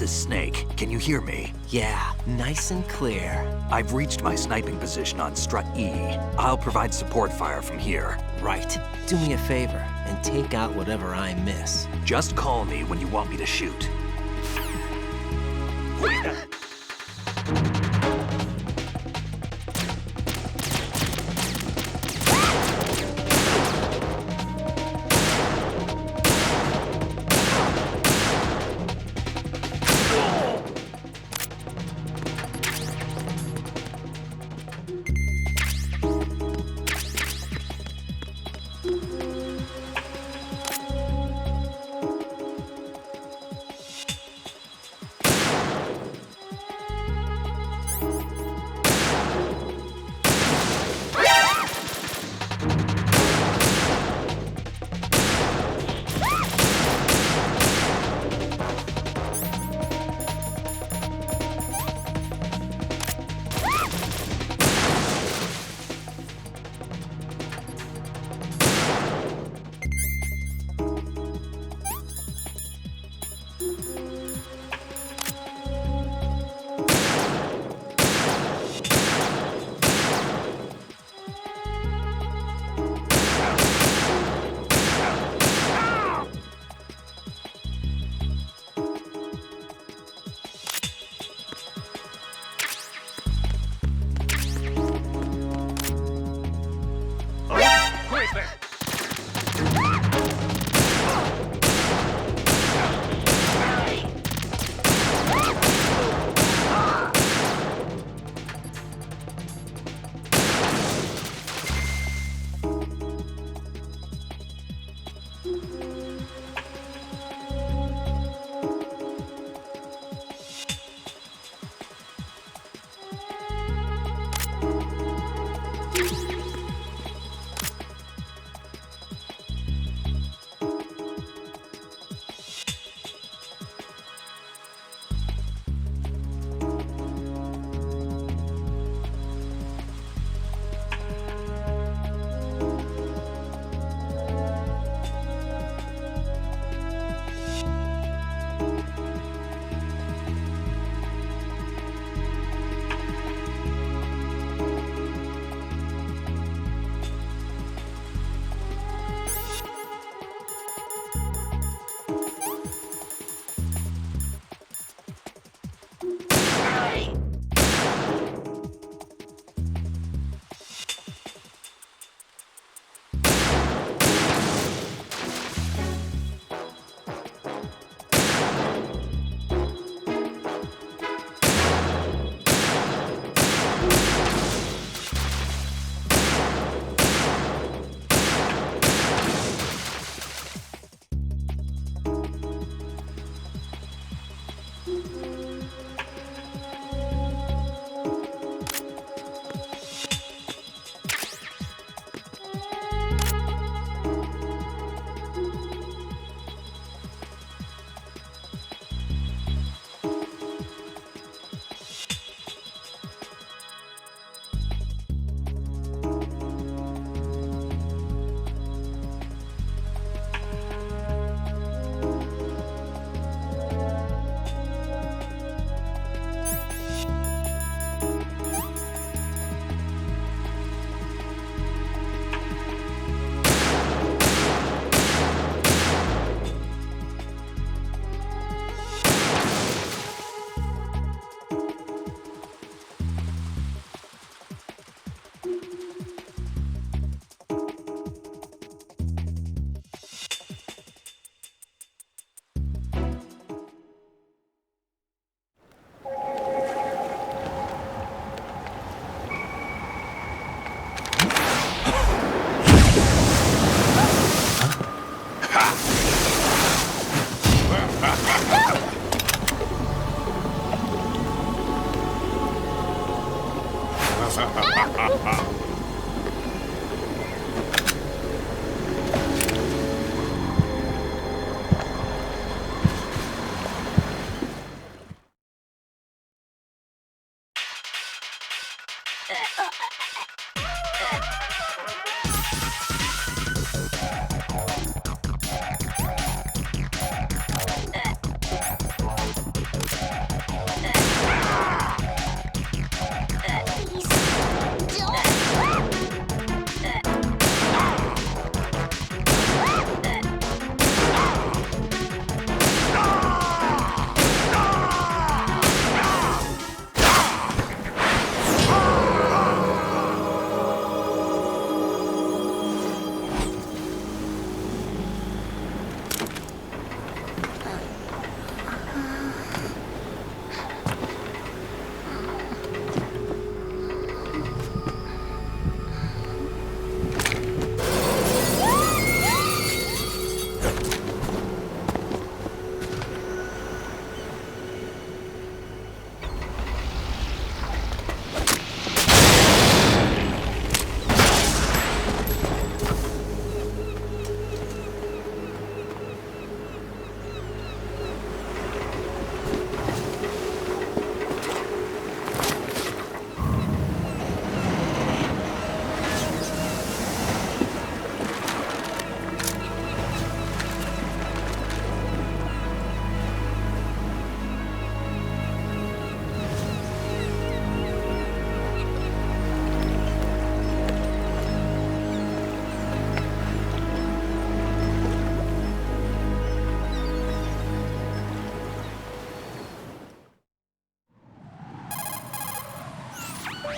is Snake. Can you hear me? Yeah, nice and clear. I've reached my sniping position on strut E. I'll provide support fire from here. Right. Do me a favor and take out whatever I miss. Just call me when you want me to shoot.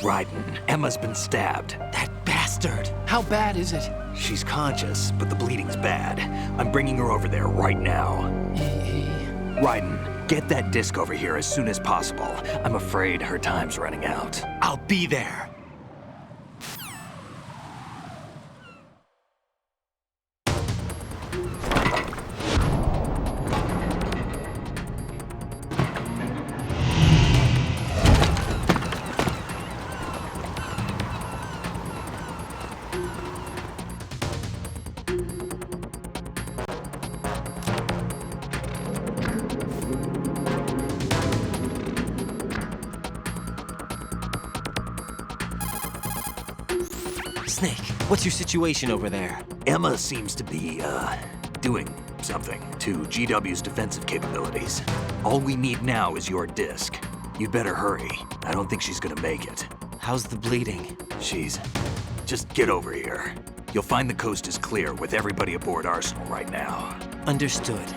Raiden, Emma's been stabbed. That bastard! How bad is it? She's conscious, but the bleeding's bad. I'm bringing her over there right now. Raiden, get that disc over here as soon as possible. I'm afraid her time's running out. I'll be there! Snake, what's your situation over there? Emma seems to be, doing something to GW's defensive capabilities. All we need now is your disc. You'd better hurry. I don't think she's gonna make it. How's the bleeding? Just get over here. You'll find the coast is clear with everybody aboard Arsenal right now. Understood.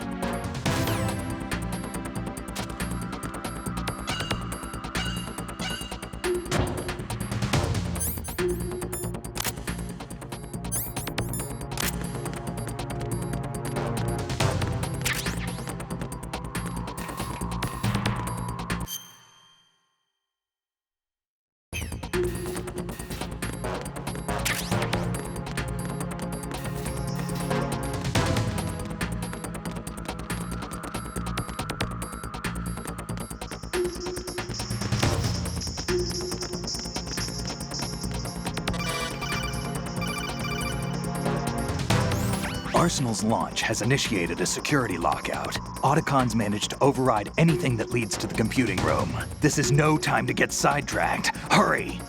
Arsenal's launch has initiated a security lockout. Otacons managed to override anything that leads to the computing room. This is no time to get sidetracked. Hurry!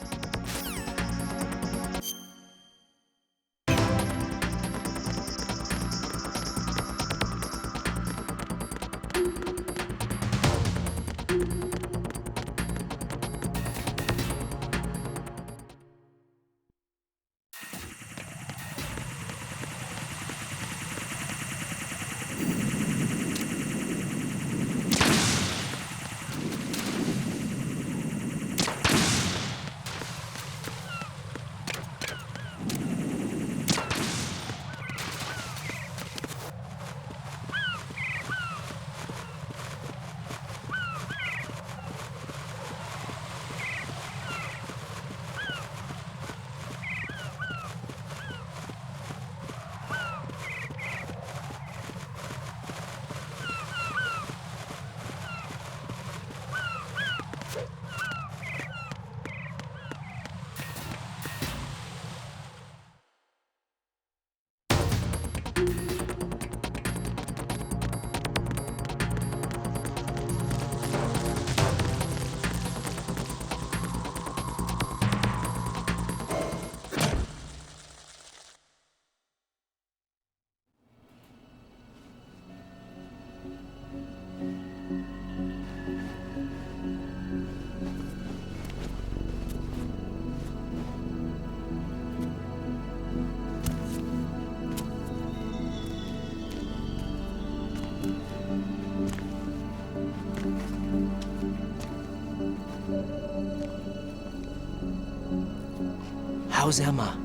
How's Emma?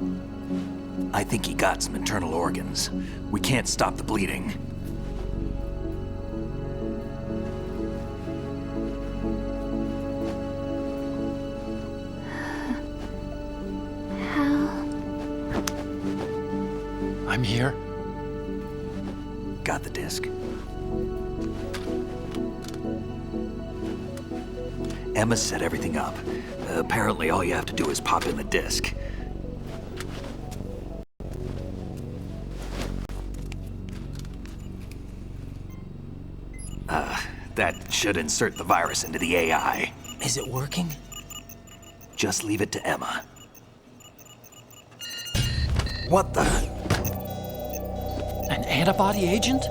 I think he got some internal organs. We can't stop the bleeding. I'm here. Got the disc. Emma set everything up. Apparently all you have to do is pop in the disc. That should insert the virus into the AI. Is it working? Just leave it to Emma. What the? An antibody agent?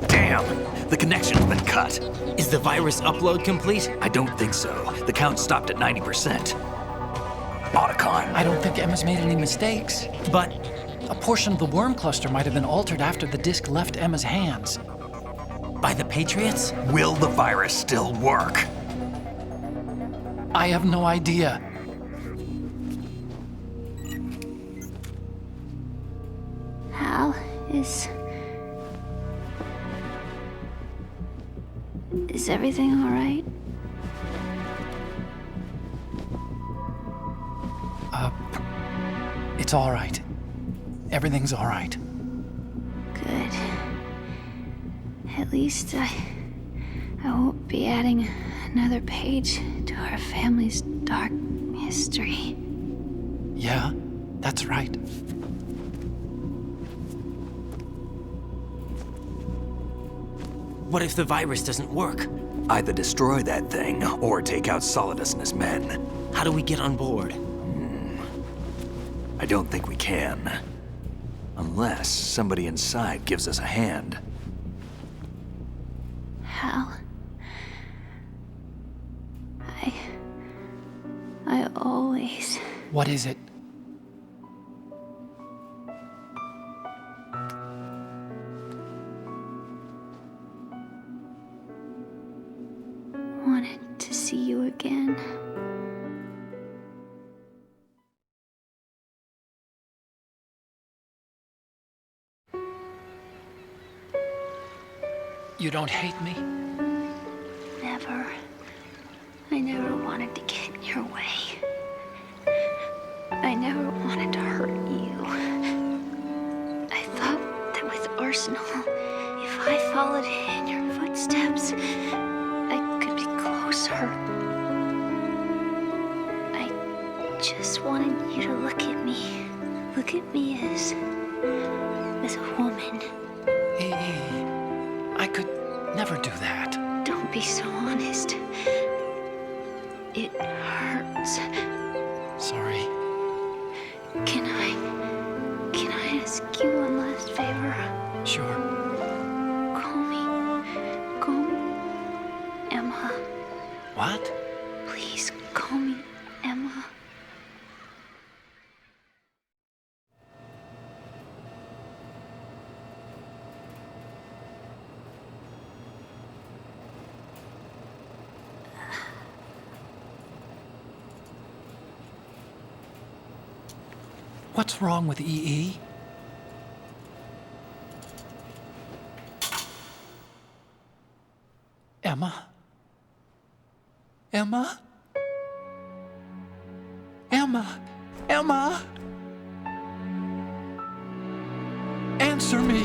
Damn! The connection's been cut. Is the virus upload complete? I don't think so. The count stopped at 90%. Otacon. I don't think Emma's made any mistakes. But A portion of the worm cluster might have been altered after the disc left Emma's hands. by the Patriots? Will the virus still work? I have no idea. Hal, is everything all right? It's all right. Everything's all right. Good. At least I won't be adding another page to our family's dark history. Yeah, that's right. What if the virus doesn't work? Either destroy that thing, or take out Solidus and his men. How do we get on board? I don't think we can. Unless somebody inside gives us a hand. Hal, I always... What is it? wanted to see you again. You don't hate me? Never. I never wanted to get in your way. I never wanted to hurt you. I thought that with Arsenal, if I followed in your footsteps, I could be closer. I just wanted you to look at me. Look at me as a woman. Hey, I could never do that. Don't be so honest. It hurts. Sorry. Can I ask you one last favor? Sure. Call me Emma. What? Please call me Emma. What's wrong with EE? Emma? Emma? Emma? Emma? Answer me!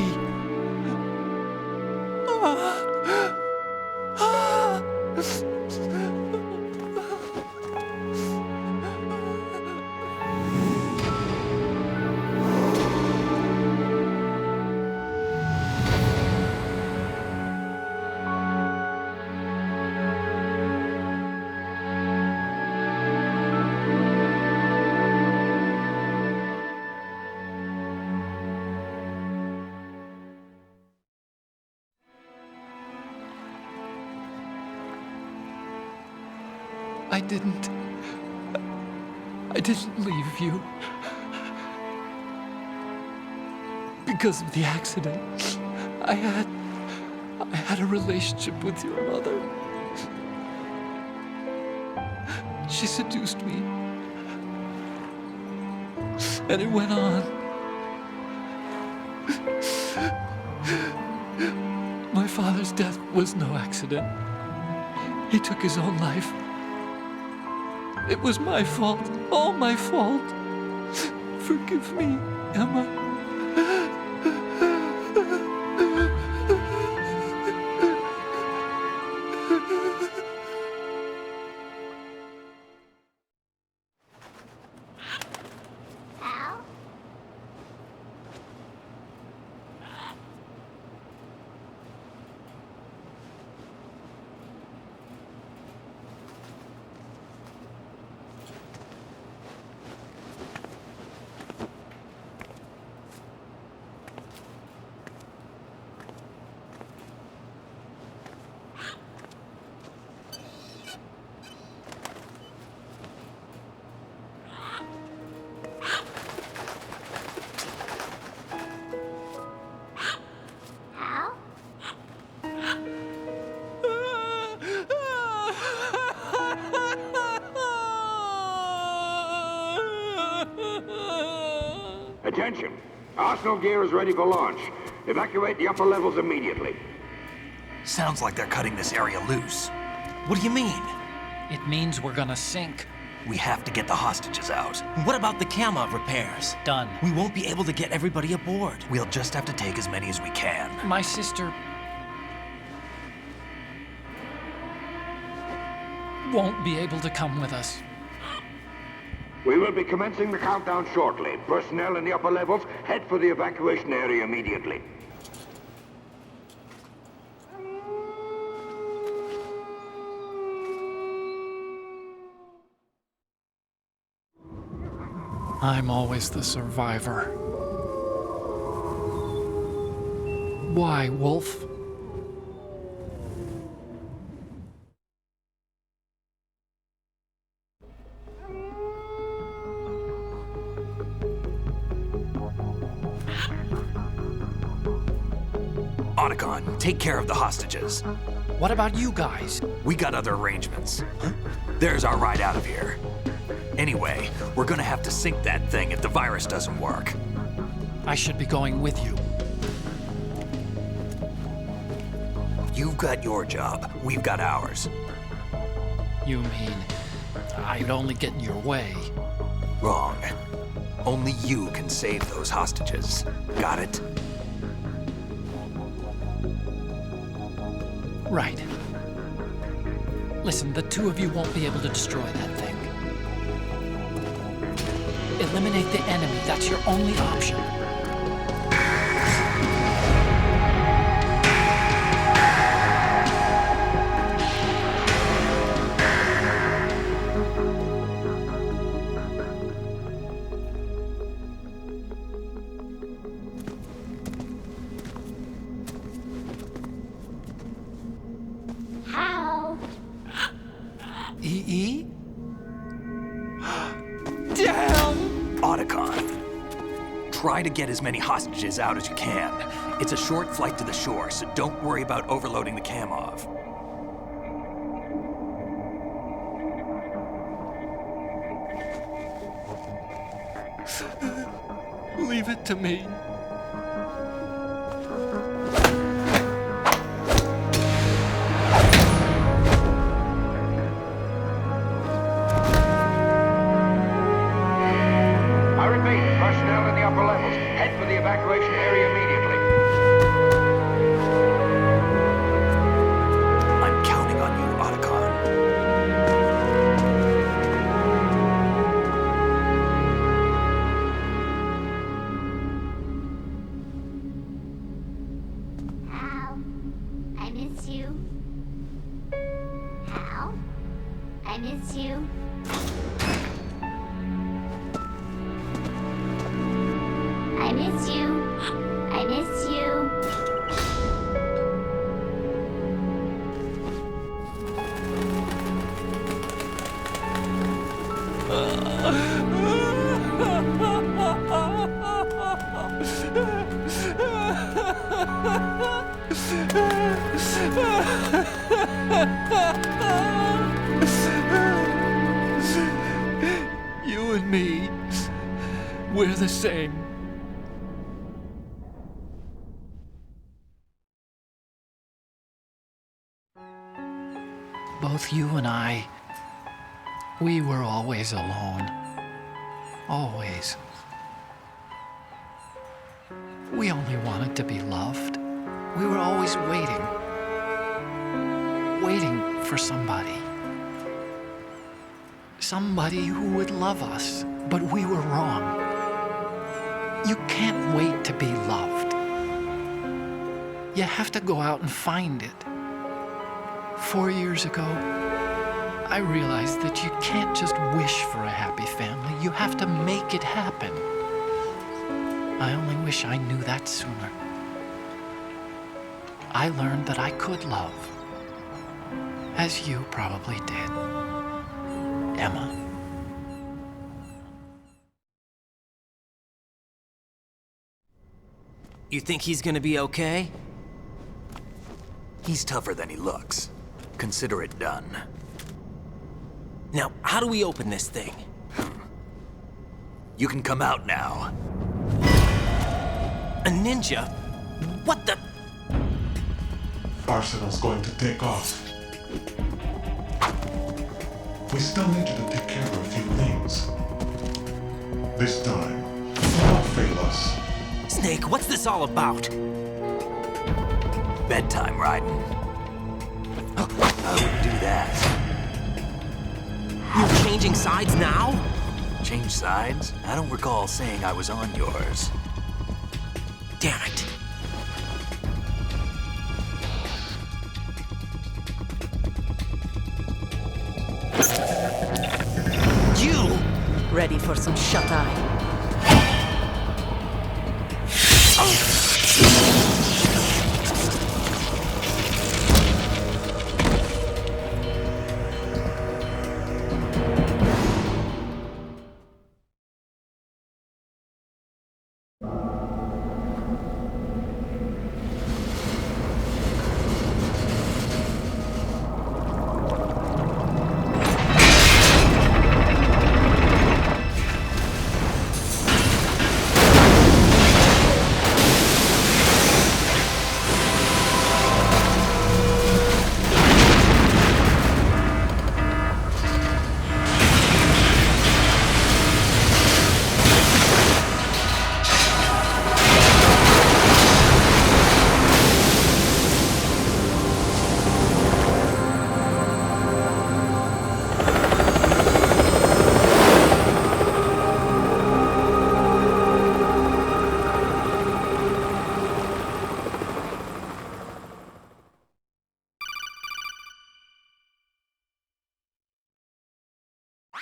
I didn't leave you. Because of the accident, I had a relationship with your mother. She seduced me. And it went on. My father's death was no accident. He took his own life. It was my fault, all my fault. Forgive me, Emma. Al? Attention. Arsenal gear is ready for launch. Evacuate the upper levels immediately. Sounds like they're cutting this area loose. What do you mean? It means we're gonna sink. We have to get the hostages out. What about the camera repairs? Done. We won't be able to get everybody aboard. We'll just have to take as many as we can. My sister won't be able to come with us. We will be commencing the countdown shortly. Personnel in the upper levels, head for the evacuation area immediately. I'm always the survivor. Why, Wolf? Otacon, take care of the hostages. What about you guys? We got other arrangements. There's our ride out of here. Anyway, we're gonna have to sink that thing if the virus doesn't work. I should be going with you. You've got your job, we've got ours. You mean I'd only get in your way? Wrong. Only you can save those hostages. Got it? Right. Listen, the two of you won't be able to destroy that thing. Eliminate the enemy. That's your only option. How? E.E.? Damn! Otacon, try to get as many hostages out as you can. It's a short flight to the shore, so don't worry about overloading the cam off. Leave it to me. Personnel in the upper levels, head for the evacuation area immediately. I'm counting on you, Otacon. Hal, I miss you. Hal, I miss you. I miss you. I miss you. You and me, we're the same. Both you and I, we were always alone. Always. We only wanted to be loved. We were always waiting. Waiting for somebody. Somebody who would love us, but we were wrong. You can't wait to be loved. You have to go out and find it. 4 years ago, I realized that you can't just wish for a happy family. You have to make it happen. I only wish I knew that sooner. I learned that I could love, as you probably did, Emma. You think he's gonna be okay? He's tougher than he looks. Consider it done. Now, how do we open this thing? You can come out now. A ninja? What the? Arsenal's going to take off. We still need you to take care of a few things. This time, do not fail us. Snake, what's this all about? Bedtime, Raiden. I wouldn't do that. You're changing sides now? Change sides? I don't recall saying I was on yours. Damn it. You! Ready for some shut-eye?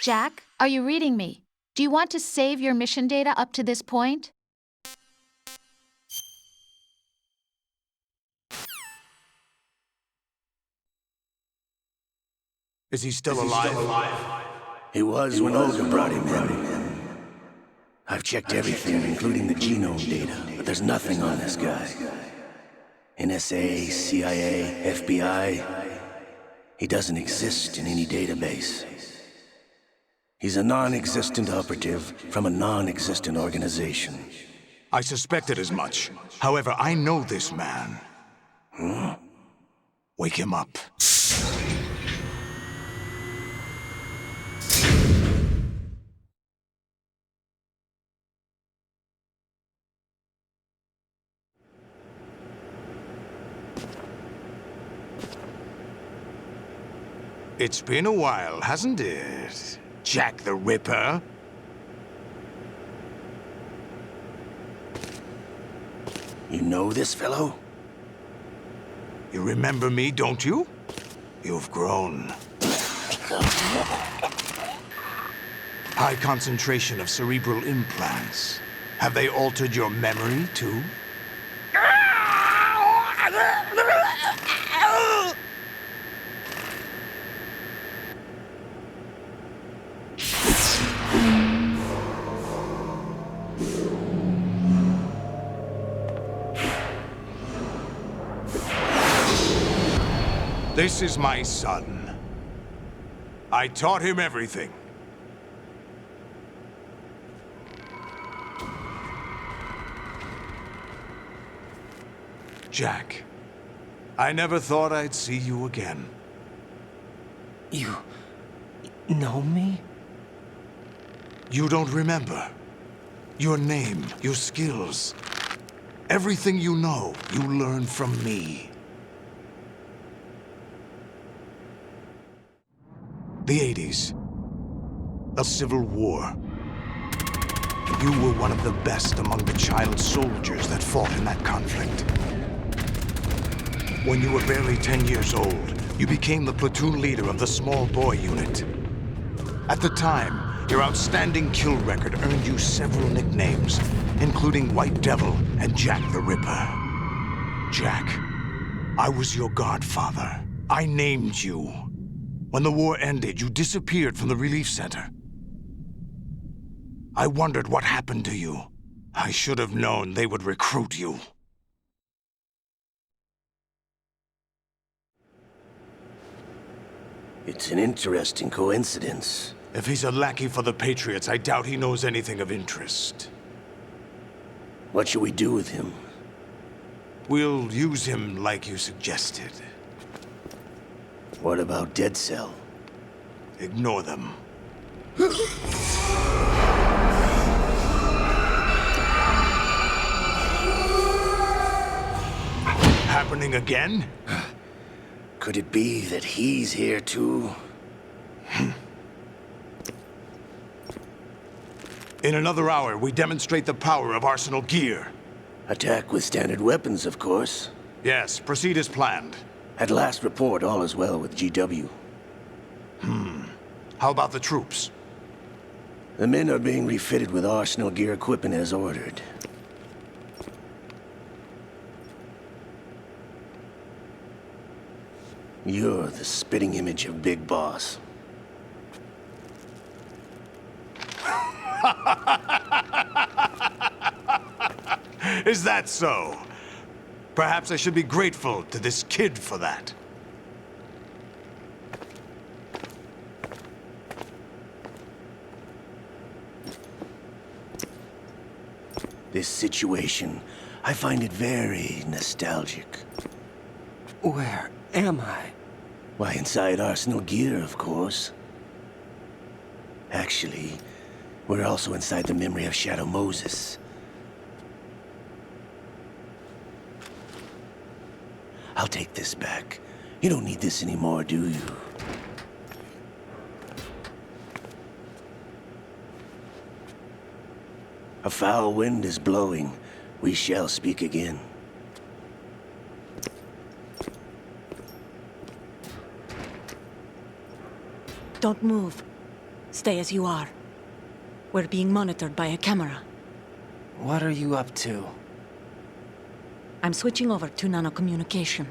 Jack, are you reading me? Do you want to save your mission data up to this point? Is he still alive? He was when Olga brought him in. I've checked everything, including the genome data, but there's nothing on this guy. NSA, CIA, FBI. He doesn't exist in any database. He's a non-existent operative from a non-existent organization. I suspected as much. However, I know this man. Huh? Wake him up. It's been a while, hasn't it? Jack the Ripper? You know this fellow? You remember me, don't you? You've grown. High concentration of cerebral implants. Have they altered your memory, too? This is my son. I taught him everything. Jack, I never thought I'd see you again. You know me? You don't remember. Your name, your skills. Everything you know, you learned from me. The 80s. A civil war. You were one of the best among the child soldiers that fought in that conflict. When you were barely 10 years old, you became the platoon leader of the small boy unit. At the time, your outstanding kill record earned you several nicknames, including White Devil and Jack the Ripper. Jack, I was your godfather. I named you. When the war ended, you disappeared from the relief center. I wondered what happened to you. I should have known they would recruit you. It's an interesting coincidence. If he's a lackey for the Patriots, I doubt he knows anything of interest. What should we do with him? We'll use him like you suggested. What about Dead Cell? Ignore them. Happening again? Could it be that he's here too? In another hour, we demonstrate the power of Arsenal gear. Attack with standard weapons, of course. Yes, proceed as planned. At last report, all is well with GW. How about the troops? The men are being refitted with Arsenal gear equipment as ordered. You're the spitting image of Big Boss. Is that so? Perhaps I should be grateful to this kid for that. This situation, I find it very nostalgic. Where am I? Why, inside Arsenal gear, of course. Actually, we're also inside the memory of Shadow Moses. I'll take this back. You don't need this anymore, do you? A foul wind is blowing. We shall speak again. Don't move. Stay as you are. We're being monitored by a camera. What are you up to? I'm switching over to nanocommunication.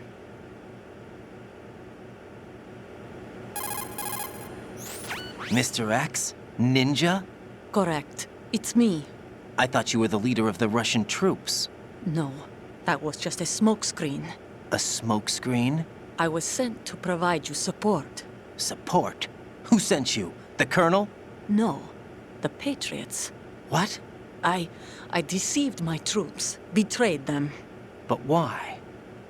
Mr. X? Ninja? Correct. It's me. I thought you were the leader of the Russian troops. No, that was just a smokescreen. A smokescreen? I was sent to provide you support. Support? Who sent you? The Colonel? No, the Patriots. What? I deceived my troops, betrayed them. But why?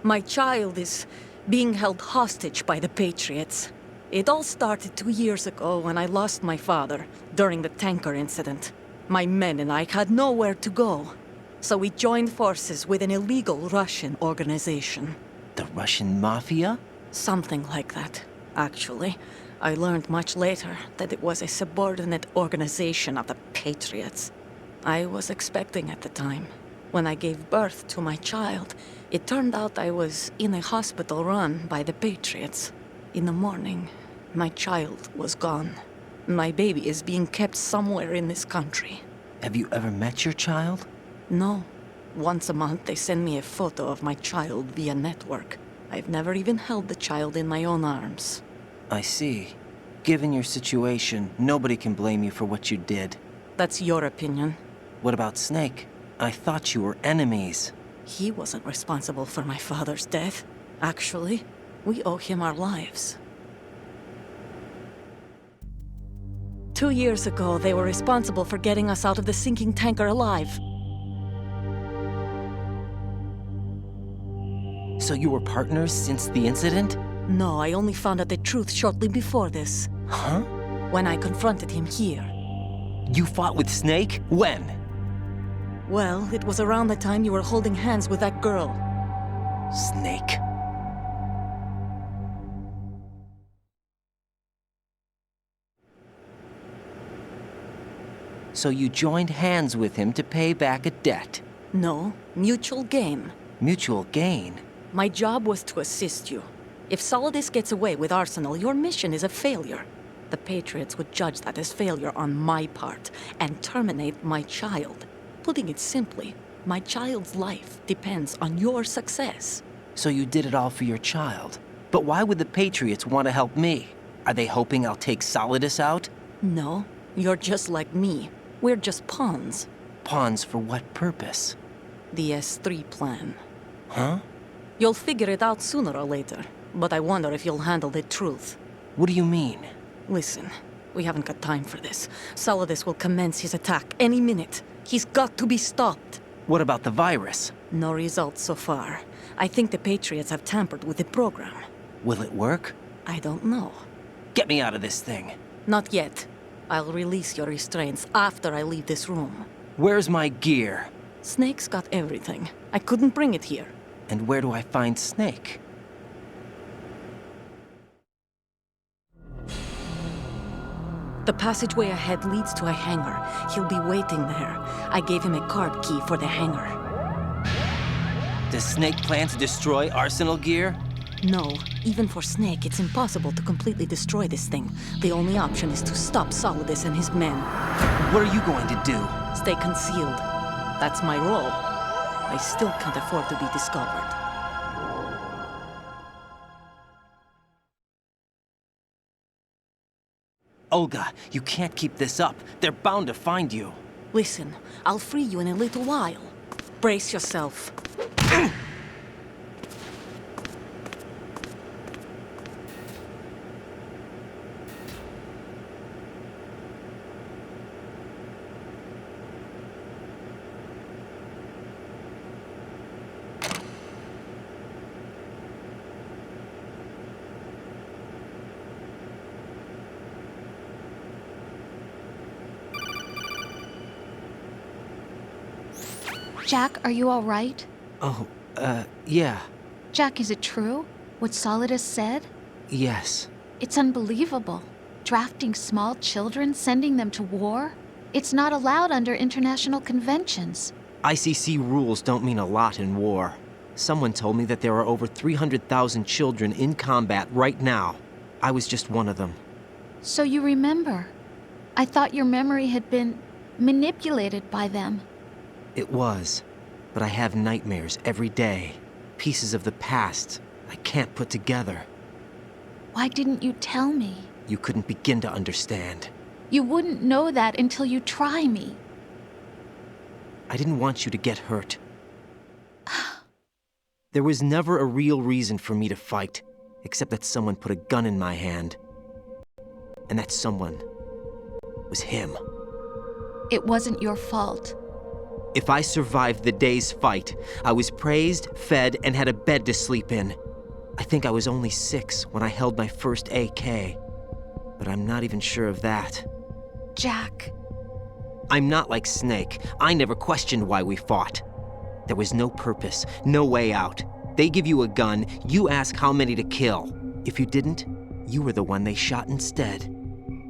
My child is being held hostage by the Patriots. It all started 2 years ago when I lost my father during the tanker incident. My men and I had nowhere to go, so we joined forces with an illegal Russian organization. The Russian Mafia? Something like that, actually. I learned much later that it was a subordinate organization of the Patriots. I was expecting at the time. When I gave birth to my child, it turned out I was in a hospital run by the Patriots. In the morning, my child was gone. My baby is being kept somewhere in this country. Have you ever met your child? No. Once a month, they send me a photo of my child via network. I've never even held the child in my own arms. I see. Given your situation, nobody can blame you for what you did. That's your opinion. What about Snake? I thought you were enemies. He wasn't responsible for my father's death. Actually, we owe him our lives. 2 years ago, they were responsible for getting us out of the sinking tanker alive. So you were partners since the incident? No, I only found out the truth shortly before this. Huh? When I confronted him here. You fought with Snake? When? Well, it was around the time you were holding hands with that girl. Snake. So you joined hands with him to pay back a debt? No, mutual gain. Mutual gain? My job was to assist you. If Solid gets away with Arsenal, your mission is a failure. The Patriots would judge that as failure on my part and terminate my child. Putting it simply, my child's life depends on your success. So you did it all for your child. But why would the Patriots want to help me? Are they hoping I'll take Solidus out? No, you're just like me. We're just pawns. Pawns for what purpose? The S3 plan. Huh? You'll figure it out sooner or later, but I wonder if you'll handle the truth. What do you mean? Listen, we haven't got time for this. Solidus will commence his attack any minute. He's got to be stopped. What about the virus? No results so far. I think the Patriots have tampered with the program. Will it work? I don't know. Get me out of this thing. Not yet. I'll release your restraints after I leave this room. Where's my gear? Snake's got everything. I couldn't bring it here. And where do I find Snake? The passageway ahead leads to a hangar. He'll be waiting there. I gave him a card key for the hangar. Does Snake plan to destroy Arsenal gear? No. Even for Snake, it's impossible to completely destroy this thing. The only option is to stop Solidus and his men. What are you going to do? Stay concealed. That's my role. I still can't afford to be discovered. Olga, you can't keep this up. They're bound to find you. Listen, I'll free you in a little while. Brace yourself. Jack, are you all right? Oh, yeah. Jack, is it true? What Solidus said? Yes. It's unbelievable. Drafting small children, sending them to war? It's not allowed under international conventions. ICC rules don't mean a lot in war. Someone told me that there are over 300,000 children in combat right now. I was just one of them. So you remember. I thought your memory had been manipulated by them. It was, but I have nightmares every day. Pieces of the past I can't put together. Why didn't you tell me? You couldn't begin to understand. You wouldn't know that until you try me. I didn't want you to get hurt. There was never a real reason for me to fight, except that someone put a gun in my hand. And that someone was him. It wasn't your fault. If I survived the day's fight, I was praised, fed, and had a bed to sleep in. I think I was only 6 when I held my first AK. But I'm not even sure of that. Jack. I'm not like Snake. I never questioned why we fought. There was no purpose, no way out. They give you a gun, you ask how many to kill. If you didn't, you were the one they shot instead.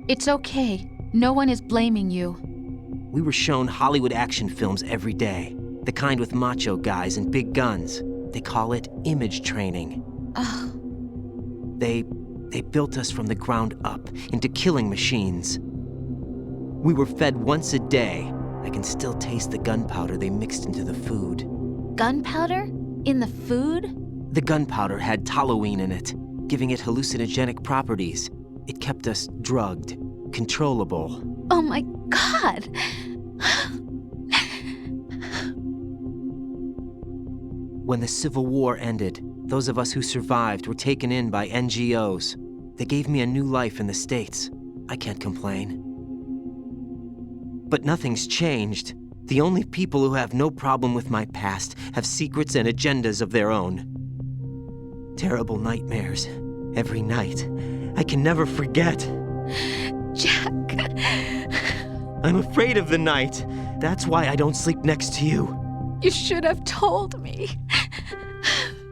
It's okay. No one is blaming you. We were shown Hollywood action films every day. The kind with macho guys and big guns. They call it image training. They built us from the ground up into killing machines. We were fed once a day. I can still taste the gunpowder they mixed into the food. Gunpowder? In the food? The gunpowder had toluene in it, giving it hallucinogenic properties. It kept us drugged, controllable. Oh my God! When the Civil War ended, those of us who survived were taken in by NGOs. They gave me a new life in the States. I can't complain. But nothing's changed. The only people who have no problem with my past have secrets and agendas of their own. Terrible nightmares. Every night. I can never forget. Jack. I'm afraid of the night. That's why I don't sleep next to you. You should have told me.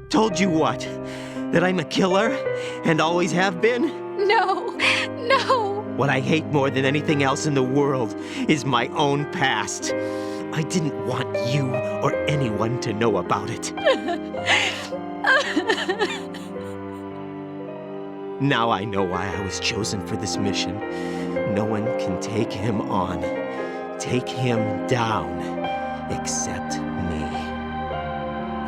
Told you what? That I'm a killer? And always have been? No, no. What I hate more than anything else in the world is my own past. I didn't want you or anyone to know about it. Now I know why I was chosen for this mission. No one can take him on, take him down, except me.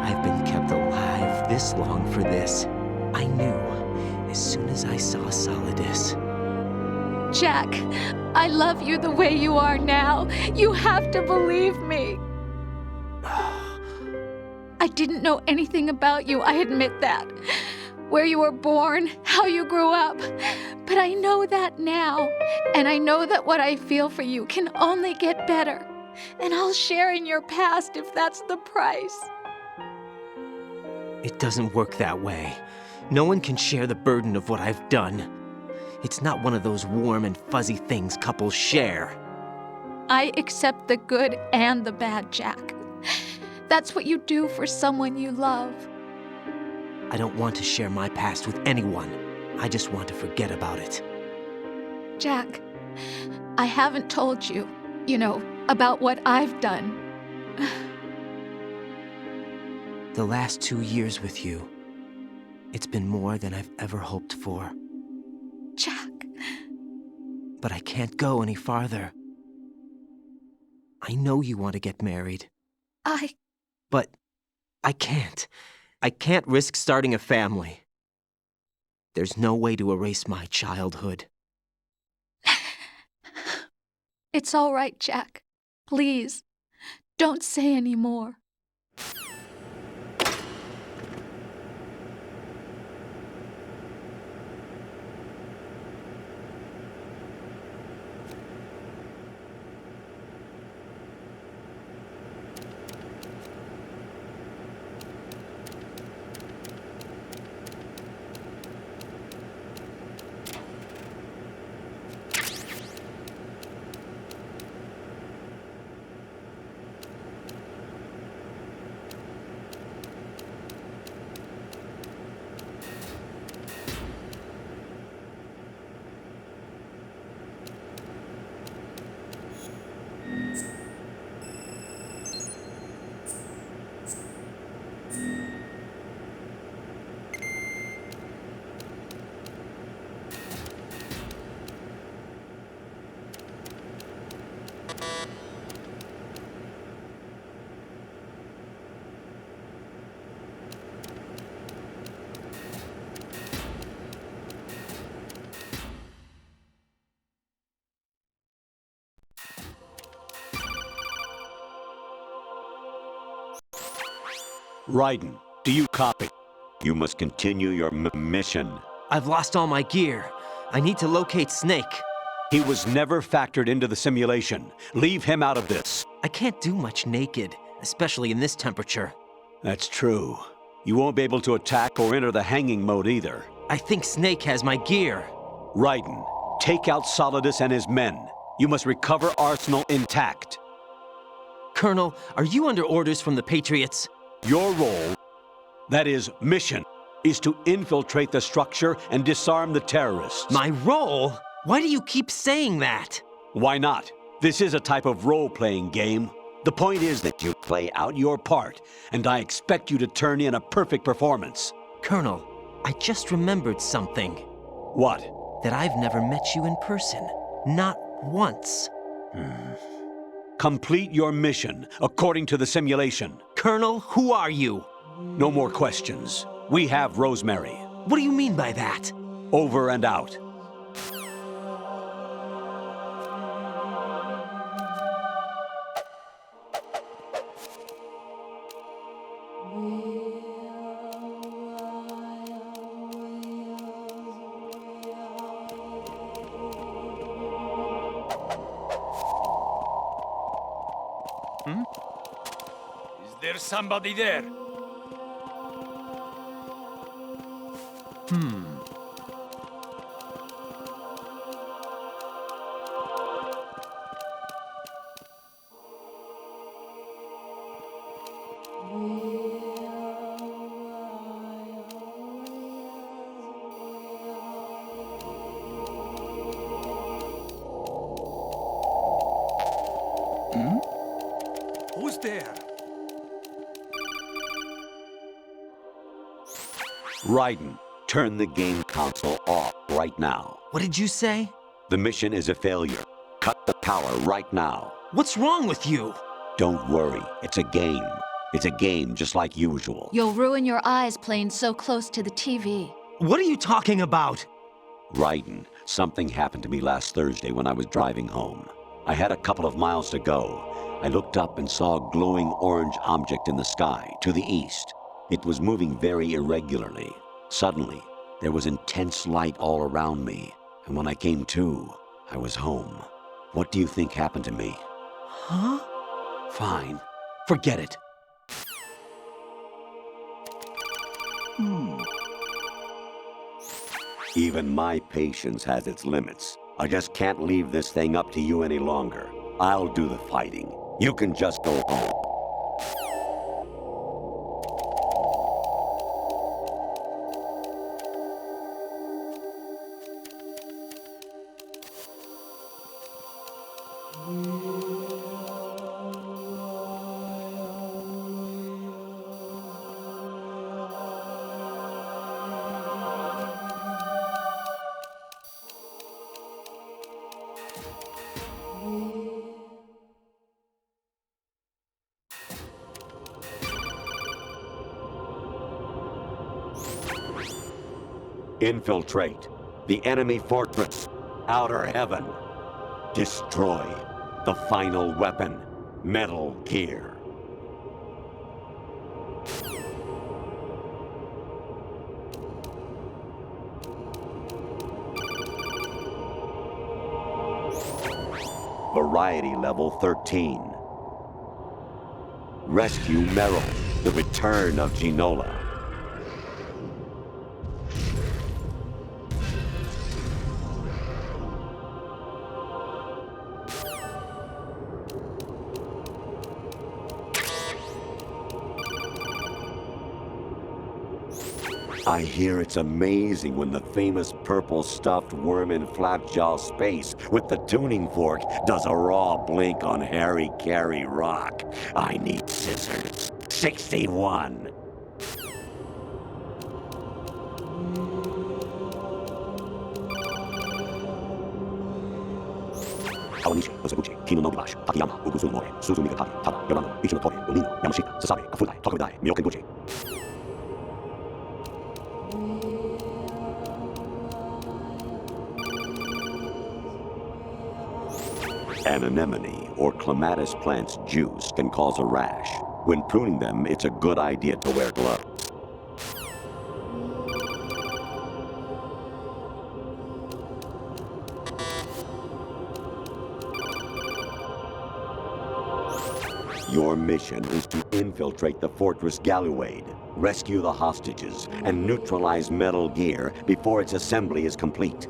I've been kept alive this long for this. I knew as soon as I saw Solidus. Jack, I love you the way you are now. You have to believe me. I didn't know anything about you, I admit that. Where you were born, how you grew up. But I know that now. And I know that what I feel for you can only get better. And I'll share in your past if that's the price. It doesn't work that way. No one can share the burden of what I've done. It's not one of those warm and fuzzy things couples share. I accept the good and the bad, Jack. That's what you do for someone you love. I don't want to share my past with anyone. I just want to forget about it. Jack, I haven't told you, about what I've done. The last 2 years with you, it's been more than I've ever hoped for. Jack. But I can't go any farther. I know you want to get married. But I can't. I can't risk starting a family. There's no way to erase my childhood. It's all right, Jack. Please, don't say any more. Raiden, do you copy? You must continue your mission. I've lost all my gear. I need to locate Snake. He was never factored into the simulation. Leave him out of this. I can't do much naked, especially in this temperature. That's true. You won't be able to attack or enter the hanging mode either. I think Snake has my gear. Raiden, take out Solidus and his men. You must recover Arsenal intact. Colonel, are you under orders from the Patriots? Your role, that is, mission, is to infiltrate the structure and disarm the terrorists. My role? Why do you keep saying that? Why not? This is a type of role-playing game. The point is that you play out your part, and I expect you to turn in a perfect performance. Colonel, I just remembered something. What? That I've never met you in person. Not once. Complete your mission, according to the simulation. Colonel, who are you? No more questions. We have Rosemary. What do you mean by that? Over and out. Is there somebody there? Who's there? Raiden, turn the game console off right now. What did you say? The mission is a failure. Cut the power right now. What's wrong with you? Don't worry, it's a game. It's a game just like usual. You'll ruin your eyes playing so close to the TV. What are you talking about? Raiden, something happened to me last Thursday when I was driving home. I had a couple of miles to go. I looked up and saw a glowing orange object in the sky, to the east. It was moving very irregularly. Suddenly, there was intense light all around me, and when I came to, I was home. What do you think happened to me? Huh? Fine. Forget it. Even my patience has its limits. I just can't leave this thing up to you any longer. I'll do the fighting. You can just go home. Infiltrate the enemy fortress, Outer Heaven. Destroy the final weapon, Metal Gear. Variety level 13. Rescue Meryl, the return of Ginola. I hear it's amazing when the famous purple stuffed worm in Flapjaw Space with the tuning fork does a raw blink on Harry Carey Rock. I need scissors. 61. Awanishi, Osabuchi, Kino no Gibash, Takiyama, Ugusu More, Suzumiga Tari, Tada, Yorano, Ichinotori, Umino, Yamashita, Sasabe, Kafudai, Tokamidai, Myokenbuchi. An anemone or clematis plant's juice can cause a rash. When pruning them, it's a good idea to wear gloves. Your mission is to infiltrate the Fortress Galluade, rescue the hostages, and neutralize Metal Gear before its assembly is complete.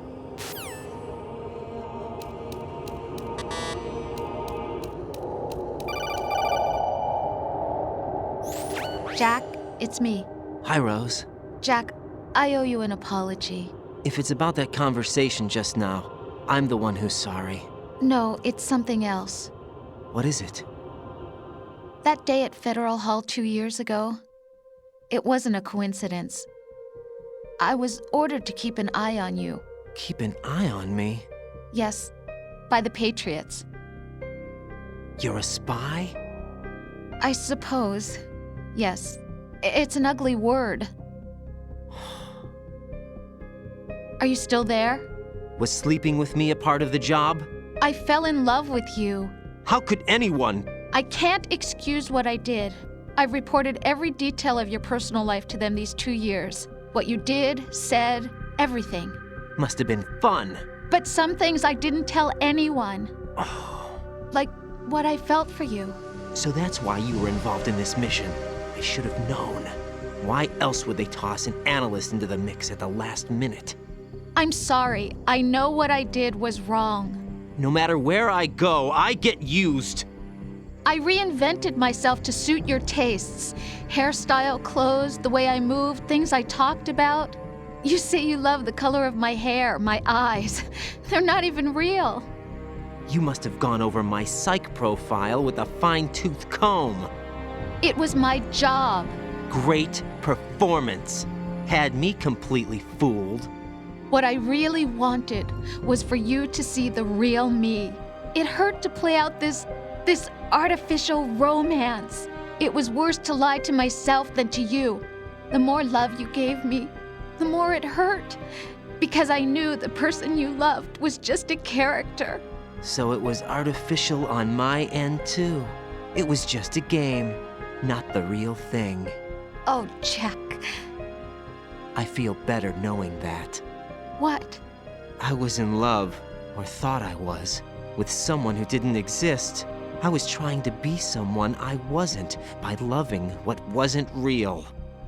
Jack, it's me. Hi, Rose. Jack, I owe you an apology. If it's about that conversation just now, I'm the one who's sorry. No, it's something else. What is it? That day at Federal Hall 2 years ago, it wasn't a coincidence. I was ordered to keep an eye on you. Keep an eye on me? Yes, by the Patriots. You're a spy? I suppose. Yes. It's an ugly word. Are you still there? Was sleeping with me a part of the job? I fell in love with you. How could anyone? I can't excuse what I did. I've reported every detail of your personal life to them these 2 years. What you did, said, everything. Must have been fun. But some things I didn't tell anyone. Like what I felt for you. So that's why you were involved in this mission. I should have known. Why else would they toss an analyst into the mix at the last minute? I'm sorry. I know what I did was wrong. No matter where I go, I get used. I reinvented myself to suit your tastes. Hairstyle, clothes, the way I moved, things I talked about. You say you love the color of my hair, my eyes. They're not even real. You must have gone over my psych profile with a fine-tooth comb. It was my job. Great performance. Had me completely fooled. What I really wanted was for you to see the real me. It hurt to play out this artificial romance. It was worse to lie to myself than to you. The more love you gave me, the more it hurt. Because I knew the person you loved was just a character. So it was artificial on my end too. It was just a game, not the real thing. Oh, Jack. I feel better knowing that. What? I was in love, or thought I was, with someone who didn't exist. I was trying to be someone I wasn't by loving what wasn't real.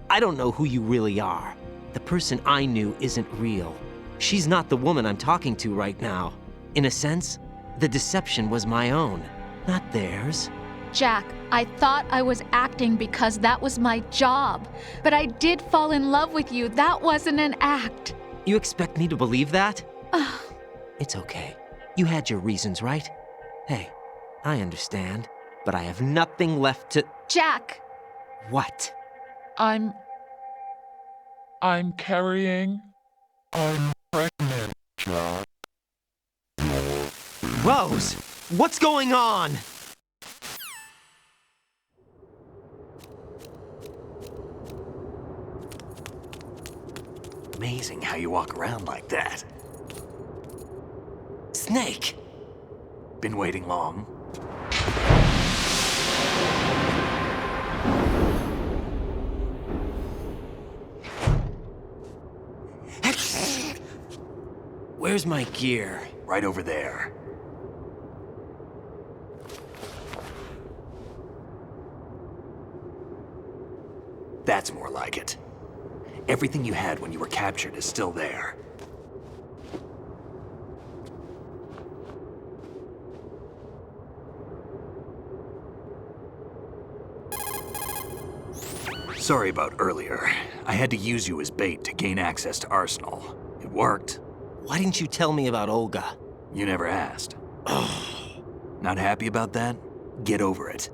I don't know who you really are. The person I knew isn't real. She's not the woman I'm talking to right now. In a sense, the deception was my own, not theirs. Jack, I thought I was acting because that was my job. But I did fall in love with you. That wasn't an act. You expect me to believe that? It's okay. You had your reasons, right? Hey, I understand, but I have nothing left to... Jack! What? I'm carrying... I'm pregnant, Jack. Rose! What's going on? Amazing how you walk around like that. Snake! Been waiting long? Where's my gear? Right over there. That's more like it. Everything you had when you were captured is still there. Sorry about earlier. I had to use you as bait to gain access to Arsenal. It worked. Why didn't you tell me about Olga? You never asked. Not happy about that? Get over it.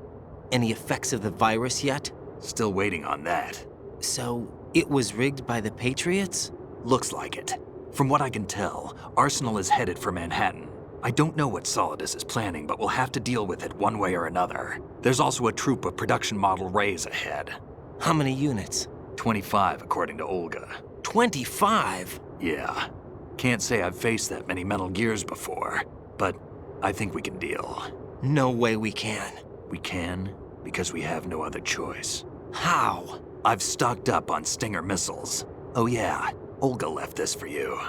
Any effects of the virus yet? Still waiting on that. So, it was rigged by the Patriots? Looks like it. From what I can tell, Arsenal is headed for Manhattan. I don't know what Solidus is planning, but we'll have to deal with it one way or another. There's also a troop of production model Rays ahead. How many units? 25, according to Olga. 25? Yeah. Can't say I've faced that many Metal Gears before, but I think we can deal. No way we can. We can, because we have no other choice. How? I've stocked up on Stinger missiles. Oh yeah, Olga left this for you.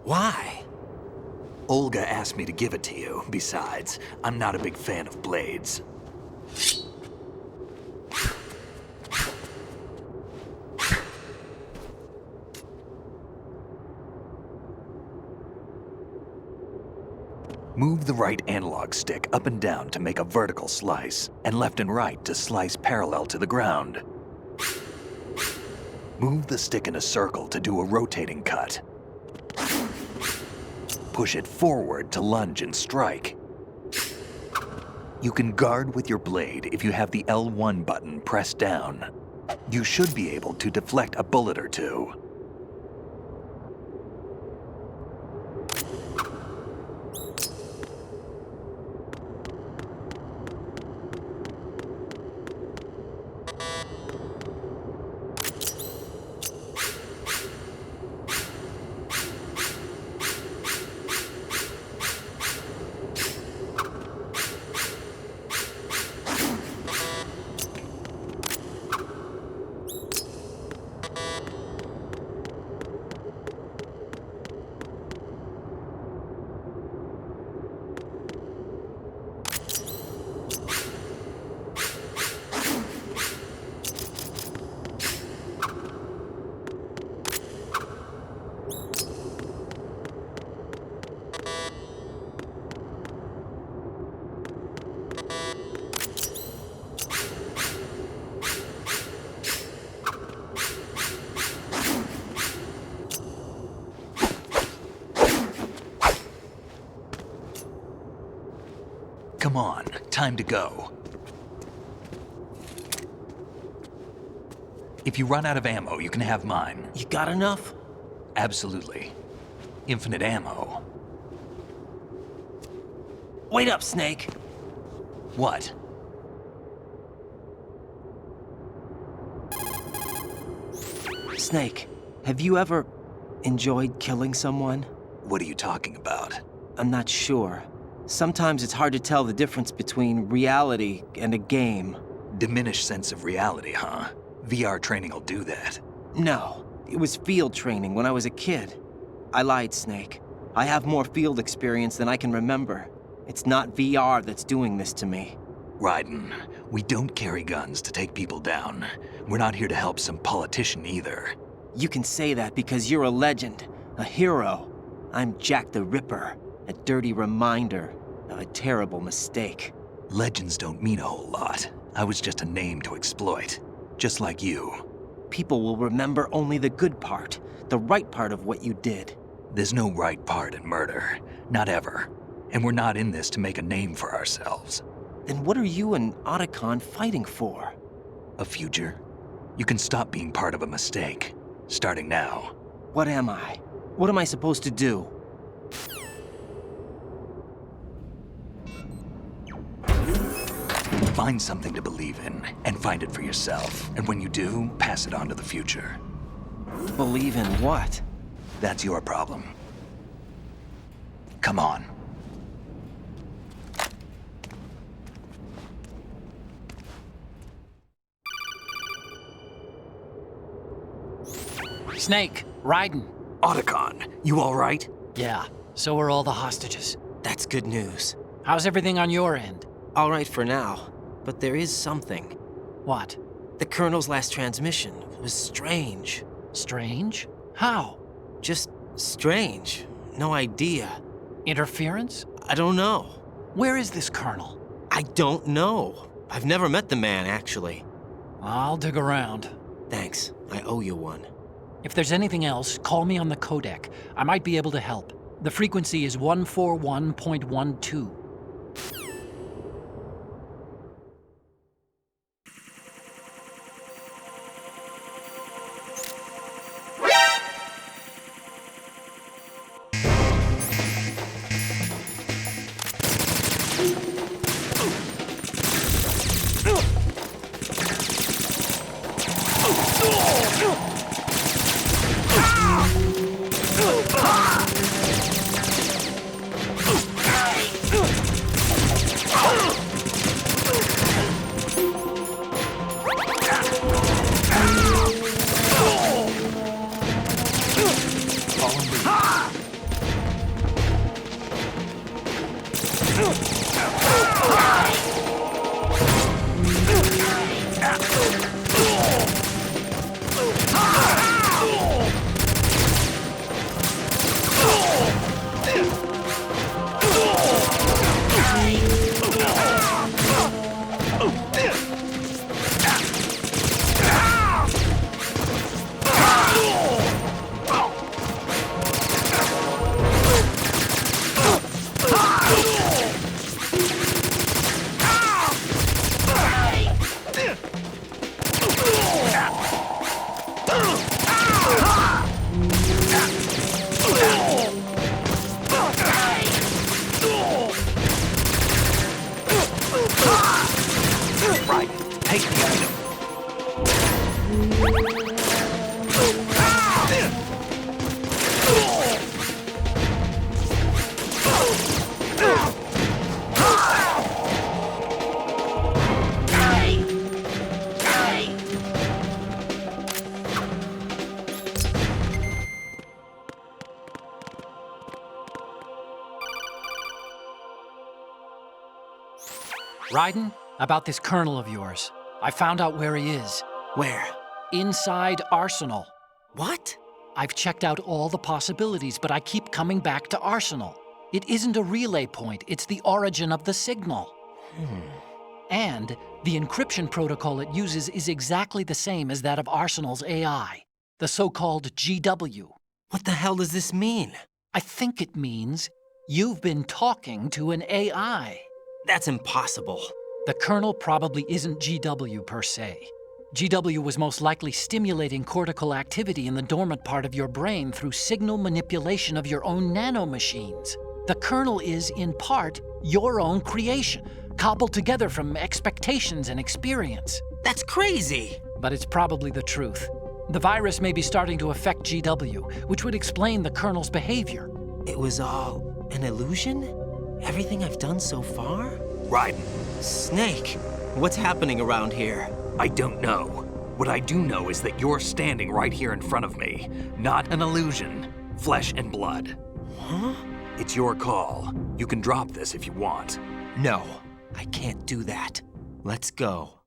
Why? Olga asked me to give it to you. Besides, I'm not a big fan of blades. Move the right analog stick up and down to make a vertical slice, and left and right to slice parallel to the ground. Move the stick in a circle to do a rotating cut. Push it forward to lunge and strike. You can guard with your blade if you have the L1 button pressed down. You should be able to deflect a bullet or two. Come on, time to go. If you run out of ammo, you can have mine. You got enough? Absolutely. Infinite ammo. Wait up, Snake. What? Snake, have you ever enjoyed killing someone? What are you talking about? I'm not sure. Sometimes it's hard to tell the difference between reality and a game. Diminished sense of reality, huh? VR training will do that. No, it was field training when I was a kid. I lied, Snake. I have more field experience than I can remember. It's not VR that's doing this to me. Raiden, we don't carry guns to take people down. We're not here to help some politician either. You can say that because you're a legend, a hero. I'm Jack the Ripper, a dirty reminder of a terrible mistake. Legends don't mean a whole lot. I was just a name to exploit, just like you. People will remember only the good part, the right part of what you did. There's no right part in murder, not ever. And we're not in this to make a name for ourselves. Then what are you and Otacon fighting for? A future? You can stop being part of a mistake, starting now. What am I? What am I supposed to do? Find something to believe in, and find it for yourself. And when you do, pass it on to the future. Believe in what? That's your problem. Come on. Snake, Raiden. Otacon, you all right? Yeah, so are all the hostages. That's good news. How's everything on your end? All right for now, but there is something. What? The Colonel's last transmission was strange. Strange? How? Just strange. No idea. Interference? I don't know. Where is this Colonel? I don't know. I've never met the man, actually. I'll dig around. Thanks. I owe you one. If there's anything else, call me on the codec. I might be able to help. The frequency is 141.12. Raiden, about this Colonel of yours. I found out where he is. Where? Inside Arsenal. What? I've checked out all the possibilities, but I keep coming back to Arsenal. It isn't a relay point, it's the origin of the signal. And the encryption protocol it uses is exactly the same as that of Arsenal's AI, the so-called GW. What the hell does this mean? I think it means you've been talking to an AI. That's impossible. The Colonel probably isn't GW per se. GW was most likely stimulating cortical activity in the dormant part of your brain through signal manipulation of your own nanomachines. The Colonel is, in part, your own creation, cobbled together from expectations and experience. That's crazy! But it's probably the truth. The virus may be starting to affect GW, which would explain the Colonel's behavior. It was all an illusion? Everything I've done so far? Raiden. Snake, What's happening around here? I don't know. What I do know is that you're standing right here in front of me. Not an illusion. Flesh and blood. Huh? It's your call. You can drop this if you want. No, I can't do that. Let's go.